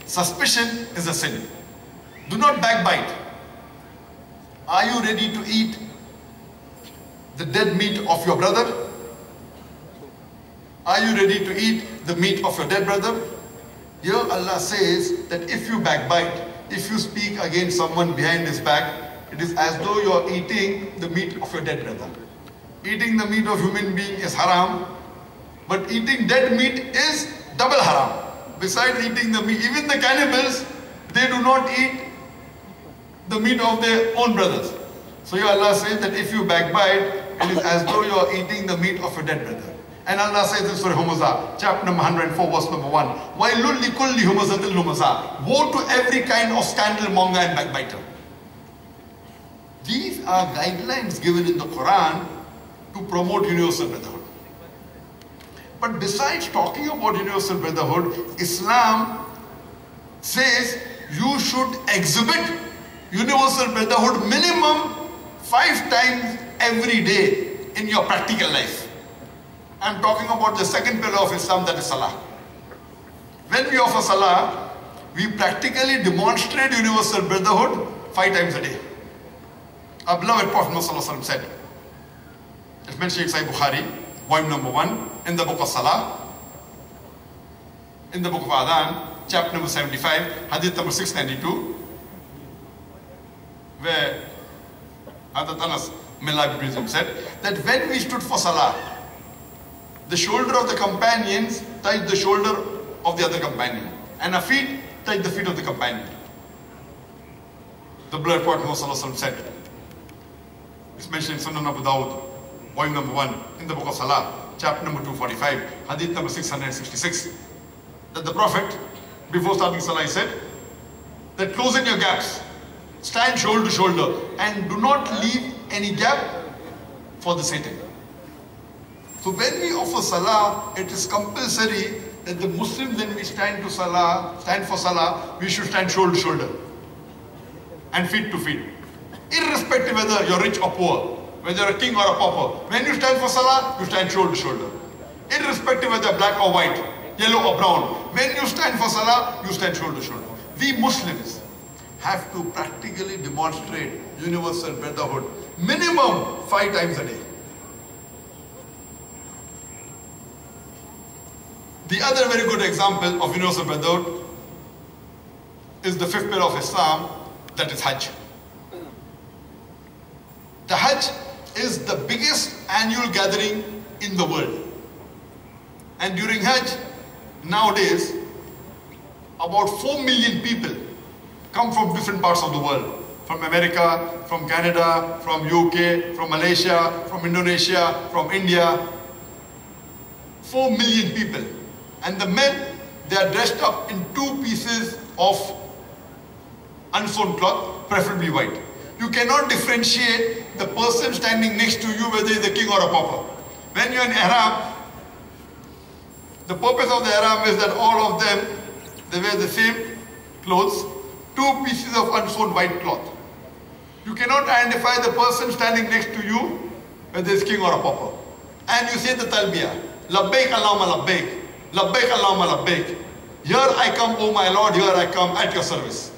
Suspicion is a sin. Do not backbite. Are you ready to eat the dead meat of your brother? Are you ready to eat the meat of your dead brother? Here Allah says that if you backbite, if you speak against someone behind his back, it is as though you are eating the meat of your dead brother. Eating the meat of human being is haram, but eating dead meat is double haram. Besides eating the meat, even the cannibals, they do not eat the meat of their own brothers. So here Allah says that if you backbite, it is as though you are eating the meat of your dead brother. And Allah says in Surah Humazah, chapter number 104, verse number 1, وَيْلُلْ لِكُلِّ هُمَزَةٍ لُمَزَةٍ. Woe to every kind of scandal monger and backbiter. These are guidelines given in the Quran to promote universal brotherhood. But besides talking about universal brotherhood, Islam says you should exhibit universal brotherhood minimum 5 times every day in your practical life. I'm talking about the second pillar of Islam, that is Salah. When we offer Salah, we practically demonstrate universal brotherhood 5 times a day. Our beloved Prophet Muhammad said, it's mentioned in Sahih Bukhari, volume number 1, in the book of Salah, in the book of Adhan, chapter number 75, hadith number 692, where Hazrat Anas, may Allah be pleased with him, said that when we stood for Salah, the shoulder of the companions touched the shoulder of the other companion, and our feet touched the feet of the companion. The beloved Prophet Muhammad said, it's mentioned in Sunan Abu Dawud, volume number 1, in the book of Salah, chapter number 245, hadith number 666, that the Prophet, before starting Salah, he said that close in your gaps, stand shoulder to shoulder, and do not leave any gap for the Satan. So when we offer Salah, it is compulsory that the Muslims, when we stand for Salah, we should stand shoulder to shoulder and feet to feet. Irrespective whether you're rich or poor, whether you're a king or a pauper, when you stand for Salah, you stand shoulder to shoulder. Irrespective whether you're black or white, yellow or brown, when you stand for Salah, you stand shoulder to shoulder. We Muslims have to practically demonstrate universal brotherhood minimum 5 times a day. The other very good example of universal brotherhood is the 5th pillar of Islam, that is Hajj. The Hajj is the biggest annual gathering in the world. And during Hajj, nowadays, about 4 million people come from different parts of the world. From America, from Canada, from UK, from Malaysia, from Indonesia, from India. 4 million people. And the men, they are dressed up in 2 pieces of unsewn cloth, preferably white. You cannot differentiate the person standing next to you whether he is a king or a pauper. When you are in ihram, the purpose of the ihram is that all of them, they wear the same clothes, 2 pieces of unsewn white cloth. You cannot identify the person standing next to you whether he is king or a pauper. And you say the talbiyah, labbaik Allahumma labbaik, labbaik Allahumma labbaik. Here I come, O my Lord, here I come at your service.